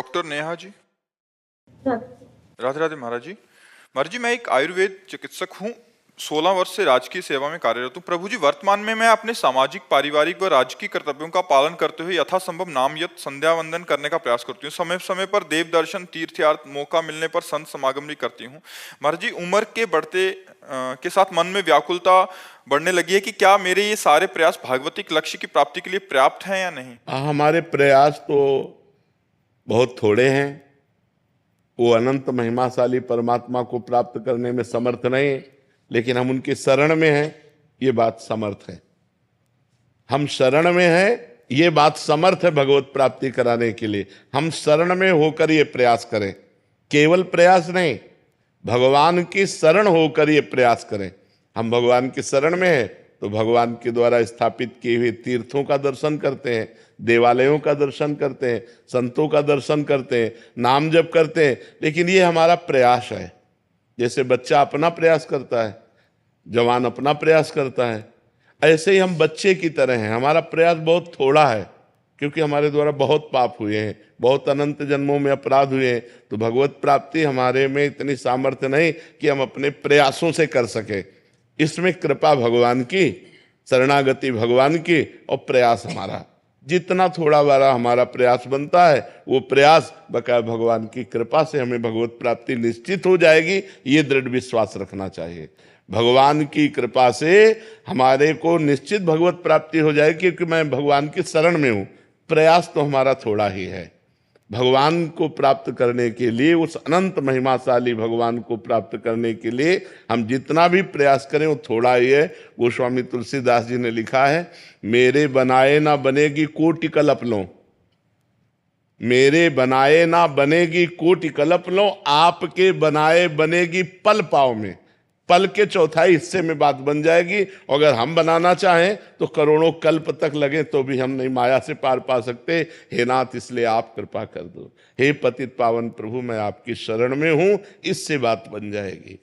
Doctor Neha ji. हाँ। राधे राधे महाराज जी। महाराज जी, मैं एक आयुर्वेद चिकित्सक हूँ। 16 वर्ष से राजकीय सेवा में कार्यरत हूँ। प्रभु जी, वर्तमान में मैं अपने सामाजिक, पारिवारिक व राजकीय कर्तव्यों का पालन करते हुए यथासंभव नाम यत संध्या वंदन करने का प्रयास करती हूँ। समय समय पर देव दर्शन, तीर्थयात्र, मौका मिलने पर संत समागम भी करती हूँ। महाराज जी, उम्र के बढ़ते के साथ मन में व्याकुलता बढ़ने लगी है कि क्या मेरे ये सारे प्रयास भागवतिक लक्ष्य की प्राप्ति के लिए पर्याप्त हैं या नहीं। हमारे प्रयास तो बहुत थोड़े हैं। वो अनंत महिमाशाली परमात्मा को प्राप्त करने में समर्थ नहीं, लेकिन हम उनके शरण में हैं, ये बात समर्थ है। हम शरण में हैं, ये बात समर्थ है भगवत प्राप्ति कराने के लिए। हम शरण में होकर ये प्रयास करें, केवल प्रयास नहीं, भगवान की शरण होकर ये प्रयास करें। हम भगवान की शरण में हैं तो भगवान के द्वारा स्थापित किए हुए तीर्थों का दर्शन करते हैं, देवालयों का दर्शन करते हैं, संतों का दर्शन करते हैं, नाम जप करते हैं। लेकिन ये हमारा प्रयास है। जैसे बच्चा अपना प्रयास करता है, जवान अपना प्रयास करता है, ऐसे ही हम बच्चे की तरह हैं। हमारा प्रयास बहुत थोड़ा है, क्योंकि हमारे द्वारा बहुत पाप हुए हैं, बहुत अनंत जन्मों में अपराध हुए हैं। तो भगवत प्राप्ति हमारे में इतनी सामर्थ्य नहीं कि हम अपने प्रयासों से कर सके। इसमें कृपा भगवान की, शरणागति भगवान की, और प्रयास हमारा जितना थोड़ा बड़ा हमारा प्रयास बनता है, वो प्रयास बकाया भगवान की कृपा से हमें भगवत प्राप्ति निश्चित हो जाएगी। ये दृढ़ विश्वास रखना चाहिए। भगवान की कृपा से हमारे को निश्चित भगवत प्राप्ति हो जाएगी, क्योंकि मैं भगवान की शरण में हूँ। प्रयास तो हमारा थोड़ा ही है। भगवान को प्राप्त करने के लिए, उस अनंत महिमाशाली भगवान को प्राप्त करने के लिए हम जितना भी प्रयास करें वो थोड़ा ही है। गोस्वामी तुलसीदास जी ने लिखा है, मेरे बनाए ना बनेगी कोटि कल्प लो, मेरे बनाए ना बनेगी कोटि कल्प लो, आपके बनाए बनेगी पल पाव में। पल के चौथाई हिस्से में बात बन जाएगी। अगर हम बनाना चाहें तो करोड़ों कल्प तक लगे तो भी हम नहीं माया से पार पा सकते। हे नाथ, इसलिए आप कृपा कर दो। हे पतित पावन प्रभु, मैं आपकी शरण में हूं, इससे बात बन जाएगी।